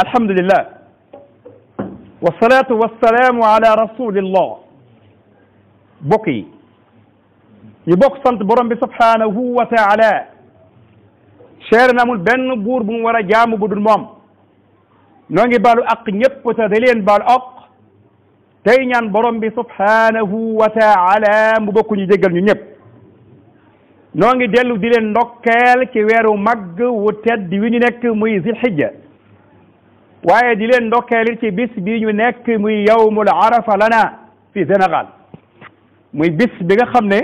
alhamdulillah wasalaatu wasalaamu ala rasulillah bokk yi ñu bokk sant borom bi subhanahu wa taala cher na amul benn buur bu mu war a jaamu bu dul moom noo ngi baalu aq ñëpp te da leen baalu aq tey ñaan borom bi subhanahu wa taala mu bokk ñu jéggal ñu ñëpp noo ngi dellu di leen ndokkeel ci weeru màgg wu tedd wi ñu nekk muy zilhijja waaye di leen ndokkeel ci bis bi ñu nekk muy yawmul arafa lana fi Sénégal muy bis bi nga xam ne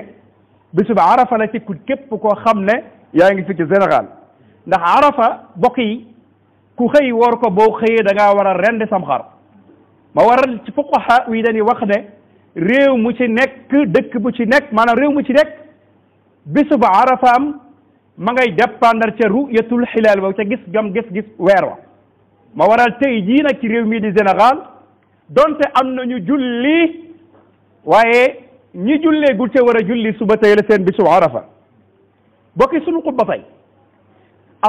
bisu ba arafa la ci képp koo xam ne yaa ngi fi ci Sénégal ndax arafa bokk yi ku xëy woor ko boo xëyee da ngaa war a rendi sam xar ma waral ci fuqaha yi dañuy wax ne réew mu ci nekk dëkk bu ci nekk maanaam réew mu ci nekk bisu ba arafa am ma ngay dépendre ca ru'yatul hilaal ba ca gis gis weer wa ma waral tey jii nag ci réew mii di Sénégal donte am nañu julli waaye ñi jullee gul ca war a julli suba tey la seen bisu arafa bokki sunu xutba tey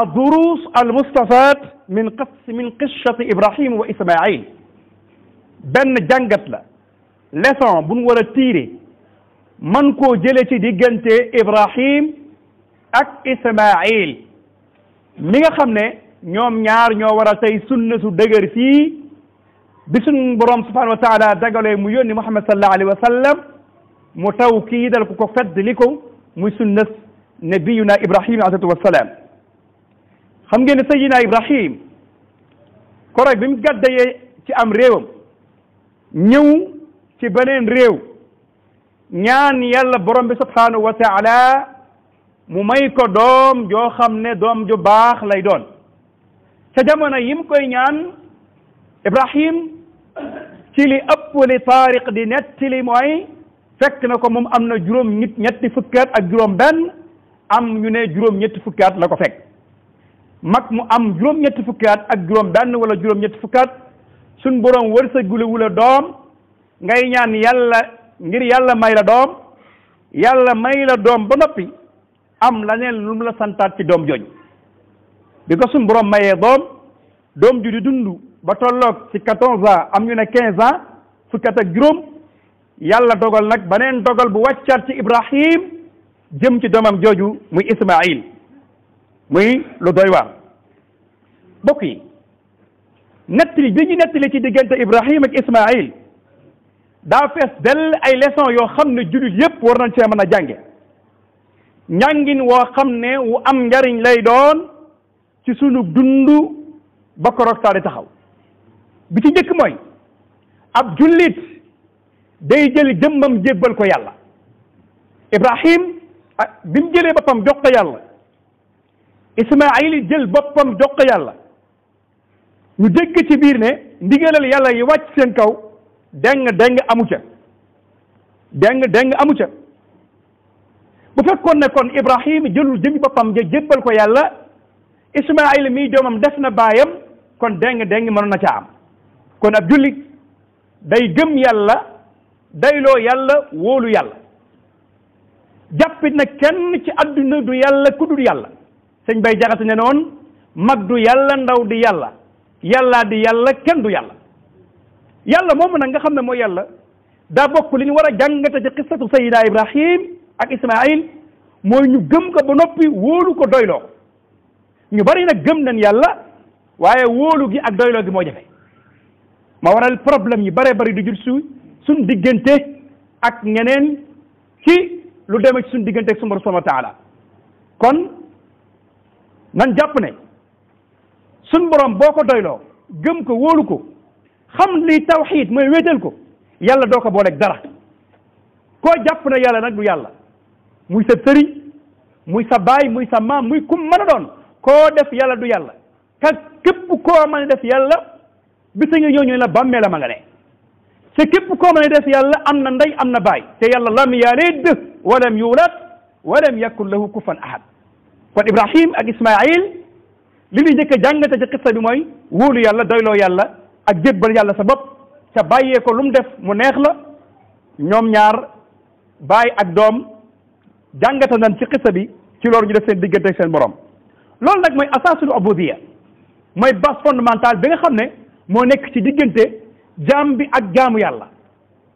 ad-durus al-mustafat min qissati Ibrahim wa Ismaïl benn jàngat la leçon bu ñu war a tiire man koo jële ci diggante Ibrahim ak Ismaïl mi nga xam ne ñoom ñaar ñoo war a tey sunna su dëgër fii bi suñ borom subhanahu wa taala dagalee mu yónni Muhammad sallallahu alayhi wa sallam mu taw kii dal ko fedd li ko muy sunna nabiyuna Ibrahim alayhi salatu wassalam xam ngeen ne sayyidina Ibrahim koroog bi mu gàddayee ci am réewam ñëw ci beneen réew ñaan yàlla borom bi subhanahu wa taala mu may ko doom joo xam ne doom ju baax lay doon ca jamono yim koy ñaan Ibrahim ci li ëpp li taariq di nettali mooy fekk na ko moom am na ñetti fukkaat ak juróom benn am ñu ne juróom-ñetti fukkaat la ko fekk mag mu am juróom-ñetti fukkaat ak juróom benn wala juróom-ñetti fukkaat suñ borom wërsëgulewula doom ngay ñaan yàlla ngir yàlla may la doom yàlla may la doom ba noppi am la neen lu mu la santaat ci doom jooju bi ko suñ borom mayee doom ju di dund ba tolloog ci 14 ans am ñu ne 15 ans fukkat ak juróom yàlla dogal nag beneen dogal bu wàccaat ci Ibrahim jëm ci doomam jooju muy Ismaïl muy lu doy waar bokk yi nettali bi ñu nettali ci diggante Ibrahim ak Ismaïl daa fees dell ay leçon yoo xam ne jullit yépp war nañ cee mën a jànge njàngin woo xam ne wu am njariñ lay doon ci sunu dund ba koroog saa di taxaw bi ci njëkk mooy ab jullit day jël jëmmam jébbal ko yàlla Ibrahim bi mu jëlee boppam jox ko yàlla Ismaïl jël boppam jox ko yàlla ñu dégg ci biir ne ndigalal yàlla yi wàcc seen kaw deng amu ca deng amu ca bu fekkoon ne kon Ibrahim jëlul jëmmi boppam ja jébbal ko yàlla Ismaïl mii doomam def na baayam kon deng mënoon na ca am kon ab jullit day gëm yàlla dayloo yàlla wóolu yàlla jàppit na kenn ci adduna du yàlla ku dul yàlla sëñ bay jaxate ne noon mag du yàlla ndaw di yàlla yàllaa di yàlla kenn du yàlla yàlla moomu nag nga xam ne mooy yàlla daa bokk li ñu war a jàngate ci qissatu sayyidina Ibrahim ak Ismaïl mooy ñu gëm ko ba noppi wóolu ko doyloo ko ñu bari nag gëm nañ yàlla waaye wóolu gi ak doyloo gi moo jafe ma waral problème yi bare bari du jul suñ diggante ak ñeneen ci lu demee ci suñ diggante ak sunu subhanahu wa taala kon nan jàpp ne suñ borom boo ko doyloo gëm ko wóolu ko xam li tawxiid mooy wéetal ko yàlla doo ko booleeg dara koo jàpp ne yàlla nag du yàlla muy sa sëriñ muy sa baay muy sa maam muy kum mën a doon koo def yàlla du yàlla ka képp koo mën a def yàlla bisa nga ñëw ñu la bàmmee la ma nga ne te képp koo mën a def yàlla am na ndey am na baay te yàlla lam yalid walam yulad walam yakun lahu kufuwan ahad kon Ibrahim ak Ismaïl li ñu njëkk a jàngate ci xissa bi mooy wóolu yàlla doyloo yàlla ak jébbal yàlla sa bopp ca bàyyee ko lu mu def mu neex la ñoom ñaar baay ak doom jàngate nañ ci xissa bi ci loolu ñu def seen diggante ak seen borom loolu nag mooy asaasul ubudiyya mooy base fondamentale bi nga xam ne moo nekk ci diggante jaam bi ak jaamu yàlla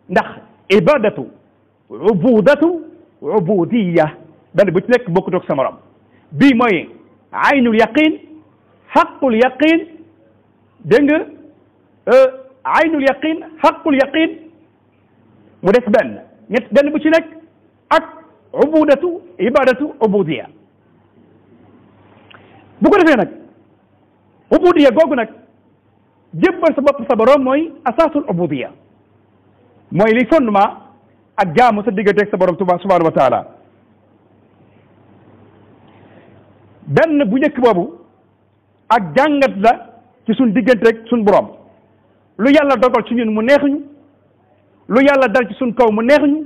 ndax ibadatu ubudatu ubudiya benn bu ci nekk bokkut ak sa morom bii mooy aynul yaqin xaqul yaqin dégg nga aynul yaqin xaqul yaqin mu des benn bu ci nekk ak ubudatu ibadatu ubudiya bu ko defee nag ubudiya googu nag jébbal sa bopp sa borom mooy asaasul ubudiya mooy li fondement ak jaamu sa digganteeg sa borom subhanahu wa taala benn bu njëkk boobu ak jàngat la ci suñ digganteeg suñ borom lu yàlla dogal ci ñun mu neex ñu lu yàlla dal ci suñ kaw mu neex ñu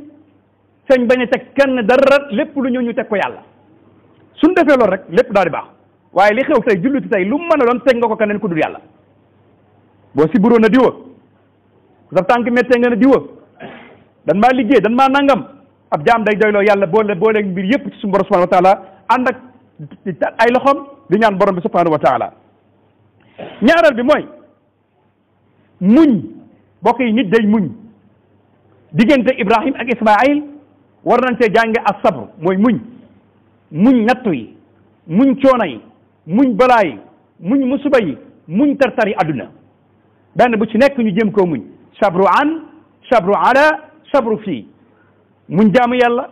sañ bañ a teg kenn dara lépp lu ñëw ñu teg ko yàlla suñ defee loolu rek lépp daal di baax waaye li xew tey julliti tey lu mu mën a doon teg nga ko keneen ku dul yàlla boo si buroon a diwa sa tànk méttee nga ne diwa dan maa liggéey dan maa nangam ab jaam day doyloo yàlla boole mbir yépp ci suñu borom subhanahu wa taala ànd ak ay loxoom di ñaan borom bi subhanahu wa taala ñaareel bi mooy muñ bokk yi nit day muñ diggante Ibrahim ak Ismaïl war nañ cee jànge as-sabr mooy muñ nattu yi muñ coono yi muñ balaa yi muñ musiba yi muñ tartar yi àdduna benn bu ci nekk ñu jëm koo muñ sabru an sabru ala sabru fii muñ jaamu yàlla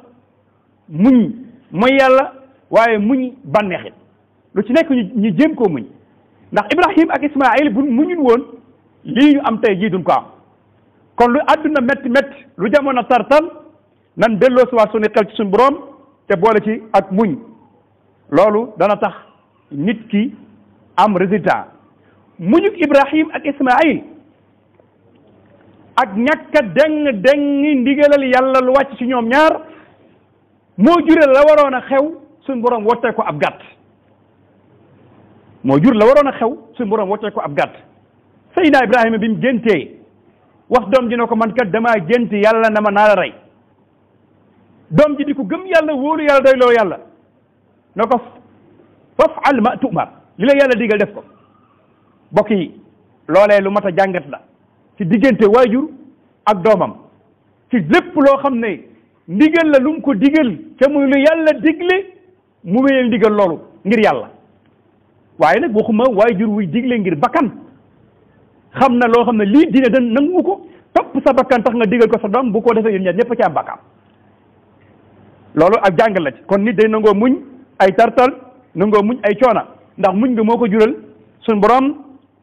muñ mooy yàlla waaye muñ bànneexit lu ci nekk ñu jëm koo muñ ndax Ibrahim ak Ismaïl bu muñul woon lii ñu am tey jii duñ ko am kon lu àdduna métti métti lu jamono tartal nan delloo si waat suñu xel ci suñu borom te boole ci ak muñ loolu dana tax nit ki am résultat muñuk Ibrahim ak Ismaïl ak ñàkk a deng ndigalal yàlla lu wàcc ci ñoom ñaar moo jure la waroon a xew suñu borom wottee ko ab gàtt moo jur la waroon a xew suñu borom wottee ko ab gàtt Seydina Ibrahima bi mu géntee wax doom ji ne ko man kat damaa gént yàlla na ma naa la rey doom ji di ko gëm yàlla wóolu yàlla doy loo yàlla ne ko faf'al ma tu'mar li la yàlla digal def ko bokk yi loolee lu mat a jàngat la ci diggante waajur ak doomam ci lépp loo xam ne ndigal la lu mu ko digal te muy lu yàlla digle mu wéyal ndigal loolu ngir yàlla waaye nag waxuma waajur wuy digle ngir bakkan xam na loo xam ne lii dina dan nangu ko topp sa bakkan tax nga digal ko sa doom bu ko defee yéen ñaar ñëpp ci am bakkaam loolu ak jàngal la ci kon nit day nangoo muñ ay tartal nangoo muñ ay coona ndax muñ nga moo ko jural suñ borom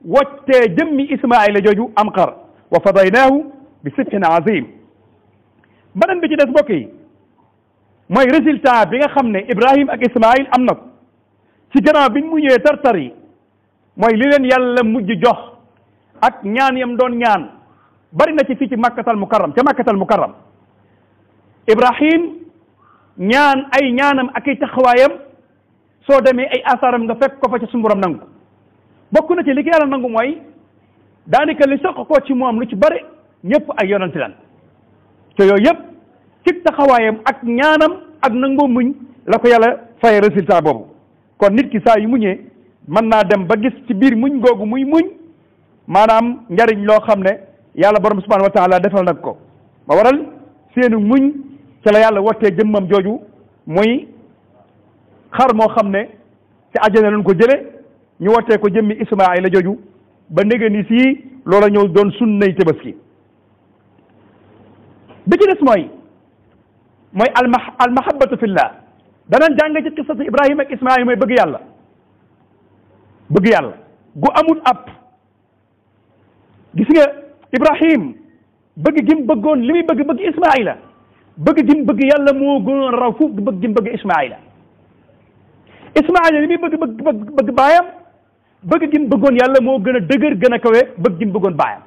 woccee jëmmi Ismaayila jooju am xar wa fadaynaahu bi sibhin azim beneen bi ci des bokk yi mooy résultat bi nga xam ne Ibrahim ak Ismaayil am na ko ci gannaaw bi mu ñëwee tartar yi mooy li leen yàlla mujj jox ak ñaan yam doon ñaan bari na ci fii ci makkatal mukarram ca makkatal mukarram Ibrahim ñaan ay ñaanam ak ay taxawaayam soo demee ay asaaram nga fekk ko fa ca suñu borom nangu bokk na ci li ko yàlla nangu mooy daanaka li soq ko ci moom lu ci bari ñëpp ay yonanti lan te yooyu yëpp ci taxawaayam ak ñaanam ak nangoo muñ la ko yàlla fay résultat boobu kon nit ki saa yu muñee mën naa dem ba gis ci biir muñ googu muy muñ maanaam njariñ loo xam ne yàlla borom subhanahu wa taala defal nag ko ba waral seenu muñ ci la yàlla wottee jëmmam jooju muy xar moo xam ne ci àjjana lañ ko jële ñu wottee ko jëmmi Ismaayila jooju ba ndege ni sii loola ñëw doon sunnay tabaski bi ci des mooy almahabatu fillah danañ jàng ci qissatu Ibrahima ak Ismaayil mooy bëgg yàlla gu amul ab gis nga Ibrahim bëgg gim bëggoon li muy bëgg Ismaayila bëgg gim bëgg yàlla moo gënoon raw fuuf bëgg gim bëgg Ismaayila li muy bëgg baayam bëgg gim bëggoon yàlla moo gën a dëgër gën a kawe bëgg gim bëggoon baayam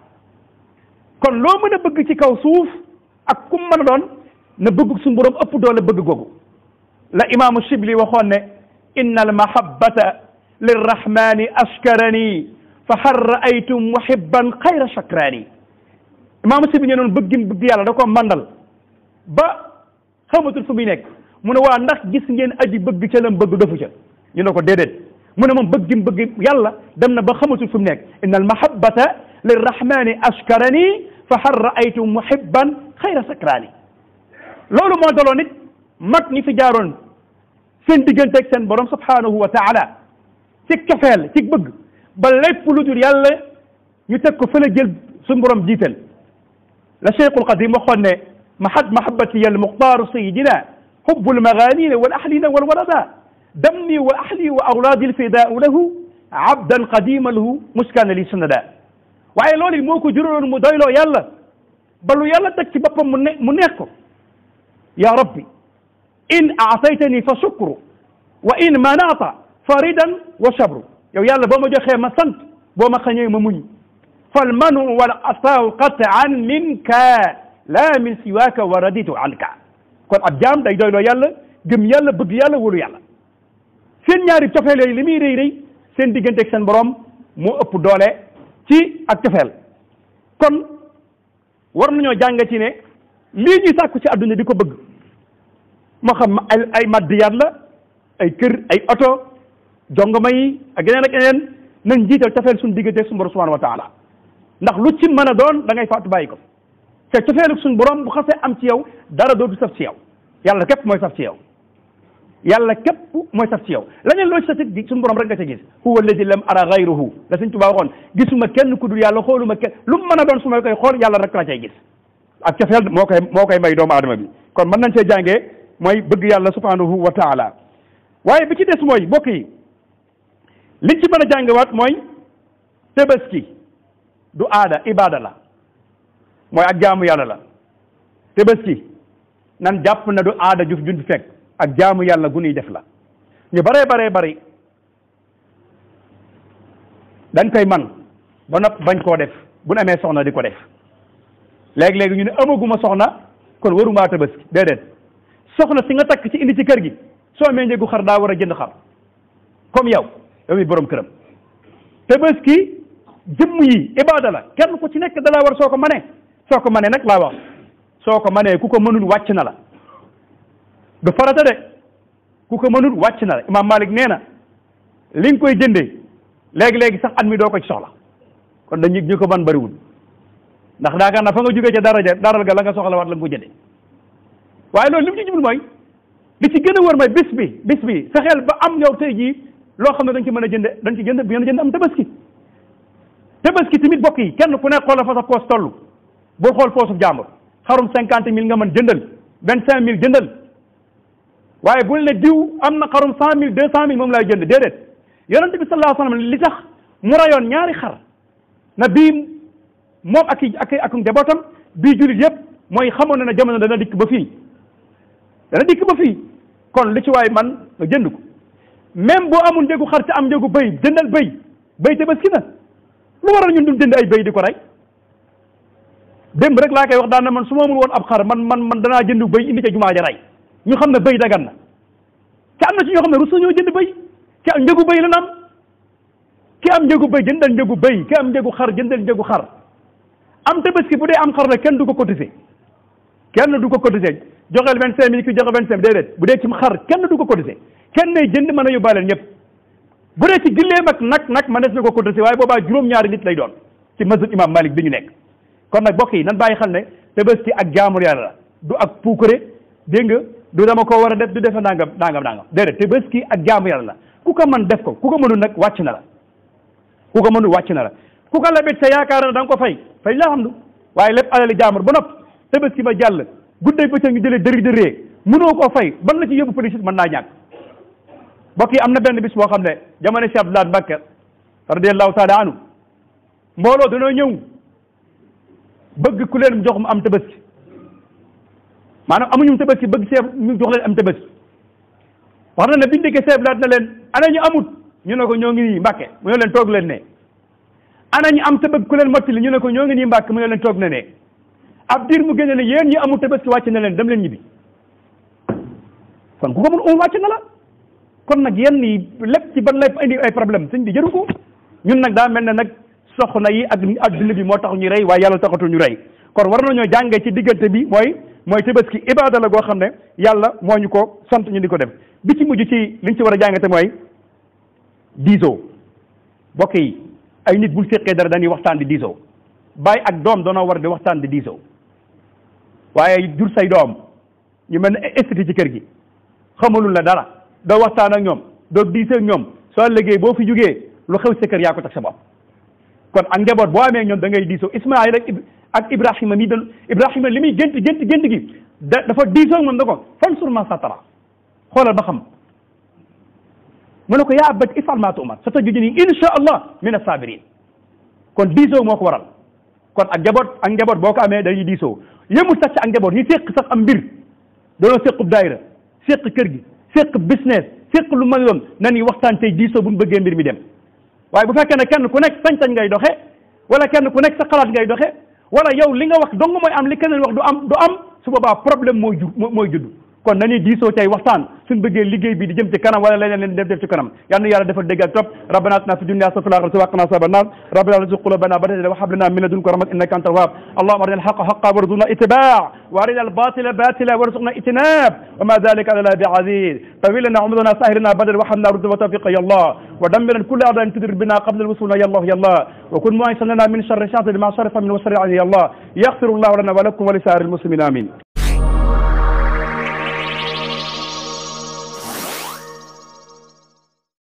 kon loo mën a bëgg ci kaw suuf ak kum mën a doon na bëgg suñu borom ëpp doole bëgg googu la imaamu Shibli waxoon ne inna al mahabbata lirrahmani ashkarani fa hal raaytum muhibban xayra shakrani imaamu Shibli ne noonu bëgg gim bëgg yàlla da ko mandal ba xamatul fu muy nekk mu ne waa ndax gis ngeen aji bëgg ca lam bëgg dofu ca ñu ne ko déedéet mu ne moom bëggim bëgg yàlla dem na ba xamatul fu mu nekk inna al mahabbata lirrahmani ashkarani fa hal raaytu muhibban xayra sakrani loolu moo daloo nit mag ñi fi jaaroon seen digganteeg seen borom subhanahu wa taala ci cofeel ci bëgg ba lépp lu dul yàlla ñu teg ko fële jël suñu borom jiital la cheikhul qadim waxoon ne mahabbati al muxtaaru sayidina hubbul maganina wal ahlina wal walada dammi wa ahli wa awlaadi lfidaau lahu abdan qadima lahu muskana li sunnada waaye loolu moo ko juróon mu doyloo yàlla ba lu yàlla teg ci boppam mu neex ko ya rabbi in aataytani fa shukru wa in manata fa ridan wa sabru yow yàlla boo ma joxee ma sant boo ma xañee ma muñ fal manu wal ataaw qataan minka la min siwaaka wa raditu anka kon ab jaam day doyloo yàlla gëm yàlla bëgg yàlla wóolu yàlla seen ñaari cofeel yooyu li muy rëy rëy seen digganteeg seen borom moo ëpp doole ci ak cofeel kon war nañoo jàng ci ne lii ñuy sàkku ci àdduna di ko bëgg moo xam ay maddiyaat la ay kër ay oto jongoma yi ak yeneen ak yeneen nañ jiital cofeel suñu digganteeg suñu borom subhanahu wa taala ndax lu ci mën a doon da ngay faatu bàyyi ko te cofeelu suñu borom bu xasee am ci yow dara dootu saf ci yow yàlla képp mooy saf ci yow yàlla képp mooy saf ci yow leneen loo ci safit suñu borom rek nga ca gis huwa alladi lam ara gayruhu la Sëñ Tuubaa waxoon gisuma kenn ku dul yàlla xooluma kenn lu mu mën a doon su ma koy xool yàlla rek la cay gis ak cofeel moo koy may doomu aadama bi kon mën nañ cee jàngee mooy bëgg yàlla subhanahu wa taala waaye bi ci des mooy bokk yi liñ ci mën a jàngewaat mooy tabaski du aada ibada la mooy ak jaamu yàlla la tabaski nan jàpp na du aada juf jun fekk ak jaamu yàlla gu nuy def la ñu baree bari dañ koy man ba nopp bañ koo def bu ñu amee soxna di ko def léegi-léegi ñu ne amaguma soxna kon waruma tabaski déedéet soxna si nga takk ci indi ci kër gi soo amee njëgu xar daa war a jënd xar comme yow mi borom këram tabaski jëmm yi ibada la kenn ku ci nekk dalaa war soo ko manee nag laa wax soo ko manee ku ko mënul wàcc na la du farata de ku ko mënul wàcc na la Imam Malik nee na li nga koy jëndee léegi-léegi sax at mi doo ko ci soxla kon dañu ñu ko man bëriwul ndax daakaar na fa nga jógee ca daral ga la nga soxla waat la nga ko jëndee waaye loolu li mu ci jublu mooy li ci gën a wër mooy bis bi fexeel ba am yow tey jii loo xam ne dañ ci mën a jënd dañ ci jënd am tabaski tamit bokk yi kenn ku ne xoolal fa sa poos toll boo xool poosu jàmbur xarum 50 000 nga mën jëndal 25 000 jëndal waaye bul ne diw am na xarum 100 000 200 000 moom laay jënd déedéet yonente bi sallallahu alayhi wa sallam li tax mu rayoon ñaari xar na bii moom ak njabootam bii jullit yëpp mooy xamoon na ne jamono dana dikk ba fii kon li ci waay man nga jënd ko même boo amul njëgu xar te am njëgu bëy jëndal bëy tabaski na lu waral ñun duñ jënd ay bëy di ko rey démb rek laa koy wax daan na man su ma amul woon ab xar man danaa jënd bëy indi ca jumaa ja rey ñu xam ne bëy dagan na te am na ci ñoo xam ne rus ñoo jënd bëy ki am njëgu bëy la am ki am njëgu bëy jëndal njëgu bëy ki am njëgu xar jëndal njëgu xar am tabaski bu dee am xar la kenn du ko cotiser joxeel 25 000 ki joxe 25 déedéet bu dee ci xar kenn du ko cotiser kenn ne jënd mën a yóbbaaleel ñëpp bu dee ci gilleem ak nag ma des na ko cotiser waaye boobaa juróom-ñaari nit lay doon ci mazhab imam Malik bi ñu nekk kon nag bokk yi nan bàyyi xel ne tabaski ak jaamur yàlla la du ak puukare dégg nga du dama ko war a def du defe nangam déedéet tabaski ak jaamu yàlla la ku ko mën def ko ku ko mënul nag wàcc na la ku ko lebit sa yaakaar na da nga ko fay la xam du waaye lépp alali jaamur ba nopp tabaski ba jàll gudday bëccëg ñu jëlee dëree mënoo koo fay ban la ci yóbbu police mën naa ñàkk mbokk yi am na benn bis boo xam ne jamono Cheikh Abdoulaye Mbacké radiyallahu taala anhu mbooloo dañoo ñëw bëgg ku leen jox mu am tabaski maanaam amuñu tabaski bëgg seeb ñu jox leen am tabaski wax na ne biñu dikkee Cheikh Abdoulaye na leen ana ñu amut ñu ne ko ñoo ngi nii Mbacké mu ne leen toog leen ne ana ñu am te bëgg ku leen mottali ñu ne ko ñoo ngi nii Mbacké mu ne leen toog na ne ab diir mu génne ne yéen ñi amul tabaski wàcc na leen dem leen ñibbi kon ku ko mën wàcc na la kon nag yenn yi lépp ci ban lay indi ay problème sëñ bi jëru ko ñun nag daa mel ne nag soxna yi ak adduna bi moo tax ñu rey waaye yàlla taxatul ñu rey kon war nañoo jàngee ci diggante bi mooy tabaski ibaada la goo xam ne yàlla moo ñu ko sant ñu di ko def bi ci mujj ci liñ ci war a jàngate mooy diisoo bokk yi ay nit buñ séqee dara dañuy waxtaan di diisoo bàyyi ak doom doonoo war di waxtaan di diisoo waaye jur say doom ñu mel ne esthétique ci kër gi xamalul la dara doo waxtaan ak ñoom doo diisoo ak ñoom soo liggéey boo fi jugee lu xew sa kër yaa ko teg sa bopp kon ak njaboot boo amee ñoom da ngay diisoo Ismaayil ak Ibrahima mi doon Ibrahima li muy gént gi dafa diisoo moom da ko fansur ma satara xoolal ba xam mu ne ko yaa abati ifal maa tu'mar satajiduni insha allah min as-sabirin kon diisoo moo ko waral kon ak njaboot boo ko amee dañuy diisoo yëmul sax ci ak njaboot yi séq sax am mbir doonoo séqub daayira séq kër gi séq business séq lu mën yoon nañuy waxtaan tey diisoo bu ñu bëggee mbir mi dem waaye bu fekkee ne kenn ku nekk sañ-sañ ngay doxe wala kenn ku nekk sa xalaat ngay doxe wala yow li nga wax dong mooy am li keneen wax du am su boobaa problème mooy judd kon nañuy diisoo tey waxtaan suñ bëggee liggéey bi di jëm ci kanam wala leneen leen def ci kanam yal na yàlla defal dégg ak topp rabbana atina fi dunya hasanatan wa fil akhirati wa qina azaban nar rabbana la tuzigh qulubana ba'da idh hadaytana wa hab lana min ladunka rahmatan innaka antal wahhab allahumma arina al-haqqa haqqan warzuqna ittiba'a wa arina al-batila batilan warzuqna ijtinab wa ma dhalika ala Allahi bi'aziz tawil lana umrana sahirna badal wa hamna rudda wa tawfiqa ya Allah wa dammir kull a'da'in tudir bina qabla al-wusul ya Allah ya Allah wa kun mu'ayyisan lana min sharri shaytan ma sharafa min wa sharri ya Allah yaghfiru Allah lana wa lakum wa li sa'iril muslimin amin